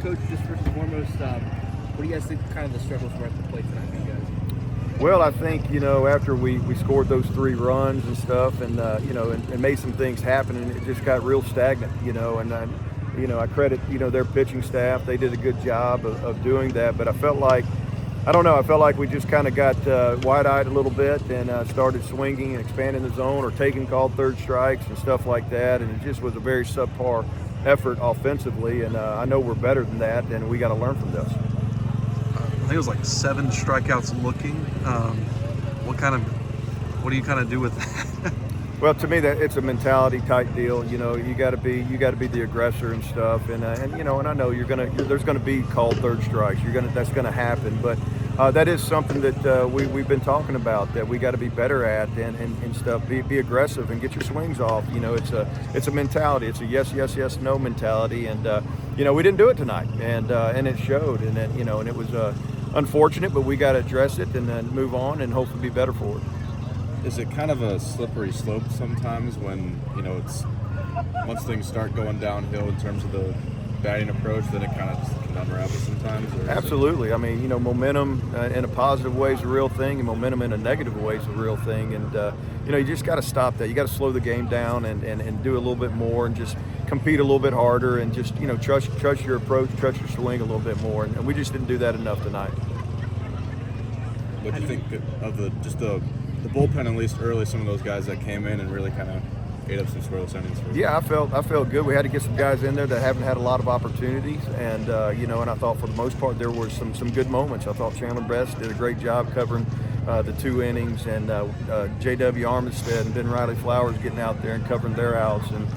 Coach, just first and foremost, what do you guys think kind of the struggles were at the plate tonight for you guys? Well, I think, after we scored those 3 runs and stuff and, and made some things happen, and it just got real stagnant, and I credit, their pitching staff. They did a good job of doing that, but I felt like we just kind of got wide-eyed a little bit and started swinging and expanding the zone or taking called third strikes and stuff like that, and it just was a very subpar effort offensively, and I know we're better than that, and we got to learn from this. I think it was like 7 strikeouts looking. What do you kind of do with that? Well, to me, that it's a mentality type deal. You got to be the aggressor and stuff, and I know there's gonna be called third strikes. That's gonna happen, but that is something that we've been talking about, that we got to be better at and stuff. Be aggressive and get your swings off. It's a mentality. It's a yes, no mentality, and we didn't do it tonight, and it showed, and then and it was unfortunate, but we got to address it and then move on and hopefully be better for it. Is it kind of a slippery slope sometimes when, it's once things start going downhill in terms of the batting approach, then it kind of can unravel sometimes? Absolutely. I mean, momentum in a positive way is a real thing, and momentum in a negative way is a real thing. And, you just got to stop that. You got to slow the game down and do a little bit more and just compete a little bit harder and just, trust your approach, trust your swing a little bit more. And we just didn't do that enough tonight. What do you think of the bullpen, at least early, some of those guys that came in and really kind of ate up some scoreless innings? Yeah, I felt good. We had to get some guys in there that haven't had a lot of opportunities, and and I thought for the most part there were some good moments. I thought Chandler Best did a great job covering the 2 innings, and J.W. Armistead and Ben Riley Flowers getting out there and covering their outs, and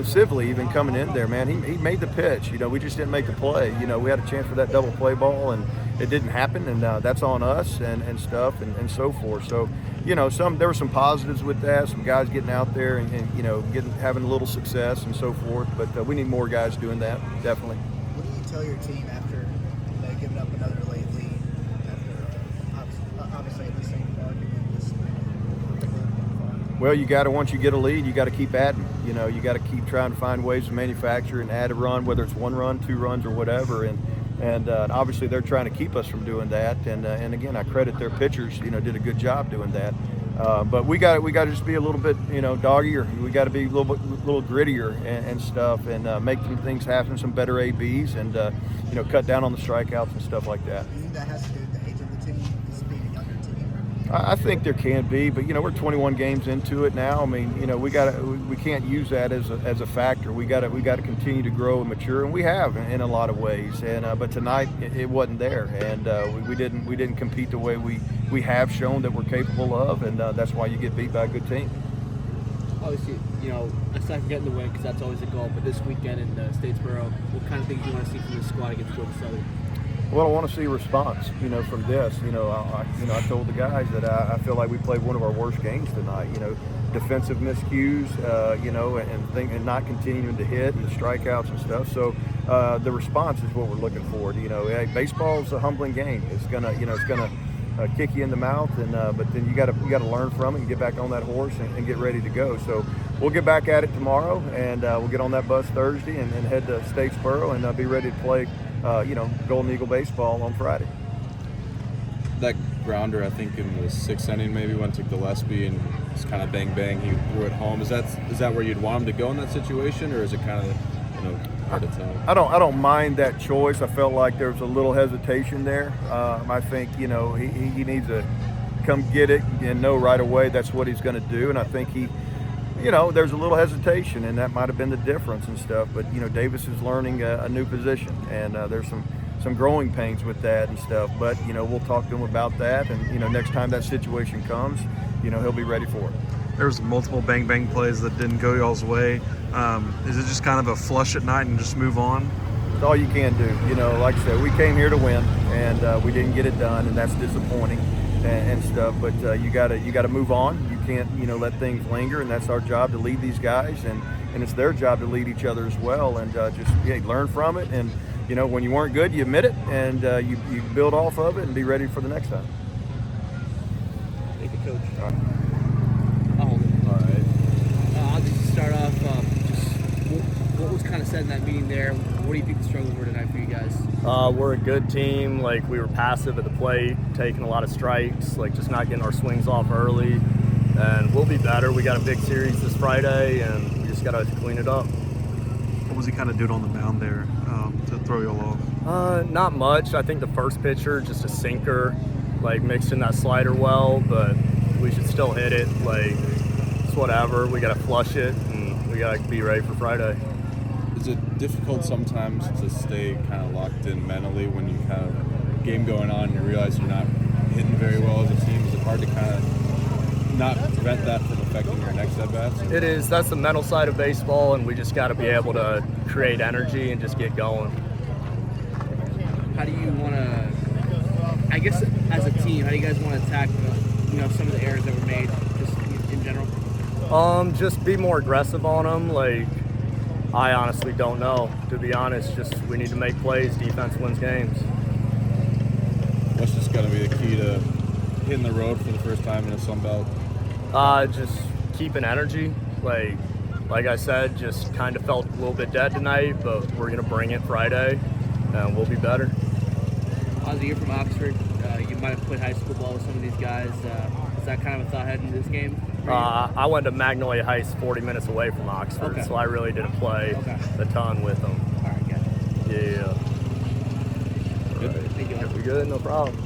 Sibley even coming in there, man. He made the pitch. We just didn't make the play. We had a chance for that double play ball, and it didn't happen, and that's on us and stuff and so forth. So, there were some positives with that, some guys getting out there and having a little success and so forth. But we need more guys doing that, definitely. What do you tell your team after giving up another late lead? After obviously at the same point, Well, once you get a lead, you got to keep adding. You got to keep trying to find ways to manufacture and add a run, whether it's 1 run, 2 runs, or whatever. And obviously they're trying to keep us from doing that. And again, I credit their pitchers. Did a good job doing that. But we got to just be a little bit doggier. We got to be a little grittier and stuff, and make some things happen, some better ABs, and cut down on the strikeouts and stuff like that. Do you think that has to do with the age of the team, this being a younger team? I think there can be, but we're 21 games into it now. I mean, we can't use that as a factor. We got to continue to grow and mature, and we have in a lot of ways. And but tonight it wasn't there, and we didn't compete the way we have shown that we're capable of, and that's why you get beat by a good team. Obviously, aside from getting the win, because that's always a goal, but this weekend in Statesboro, what kind of things do you want to see from the squad against Georgia Southern? Well, I want to see a response, from this. I told the guys that I feel like we played one of our worst games tonight. Defensive miscues, and not continuing to hit and the strikeouts and stuff. So the response is what we're looking for. Baseball's a humbling game. It's gonna kick you in the mouth, and but then you got to learn from it and get back on that horse and get ready to go. So we'll get back at it tomorrow, and we'll get on that bus Thursday and head to Statesboro and be ready to play. Golden Eagle baseball on Friday. That grounder, I think in the 6th inning, maybe went to Gillespie and it's kind of bang bang. He threw it home. Is that where you'd want him to go in that situation, or is it kind of hard to tell? I don't mind that choice. I felt like there was a little hesitation there. I think he needs to come get it and know right away that's what he's going to do, and I think there's a little hesitation, and that might have been the difference and stuff. But Davis is learning a new position, and there's some growing pains with that and stuff. But we'll talk to him about that, and next time that situation comes, he'll be ready for it. There was multiple bang bang plays that didn't go y'all's way. Is it just kind of a flush at night and just move on? It's all you can do. Like I said, we came here to win, and we didn't get it done, and that's disappointing and stuff. But you gotta move on. You can't let things linger, and that's our job to lead these guys, and it's their job to lead each other as well, and learn from it. And when you weren't good, you admit it, and you build off of it and be ready for the next time. Thank you, Coach. All right. All right. I'll just start off. What was kind of said in that meeting there, what do you think the struggles were tonight for you guys? We're a good team. Like, we were passive at the plate, taking a lot of strikes, like just not getting our swings off early. And we'll be better. We got a big series this Friday, and we just got to clean it up. What was he kind of doing on the mound there to throw you all off? Not much. I think the first pitcher, just a sinker, like mixed in that slider well, but we should still hit it. Like, it's whatever. We got to flush it, and we got to be ready for Friday. Is it difficult sometimes to stay kind of locked in mentally when you have a game going on and you realize you're not hitting very well as a team? Is it hard to kind of not prevent that from affecting your next at-bats? It is. That's the mental side of baseball, and we just got to be able to create energy and just get going. How do you want to, I guess as a team, how do you guys want to attack some of the errors that were made just in general? Just be more aggressive on them. Like, I honestly don't know, to be honest. Just we need to make plays. Defense wins games. What's just going to be the key to hitting the road for the first time in a Sun Belt? Just keeping energy. Like I said, just kind of felt a little bit dead tonight, but we're going to bring it Friday, and we'll be better. Ozzie, you're from Oxford. You might have played high school ball with some of these guys. Is that kind of a thought heading into this game? I went to Magnolia Heights, 40 minutes away from Oxford, Okay. so I really didn't play a ton with them. All right, gotcha. Yeah. Good. Thank you. We good? No problem.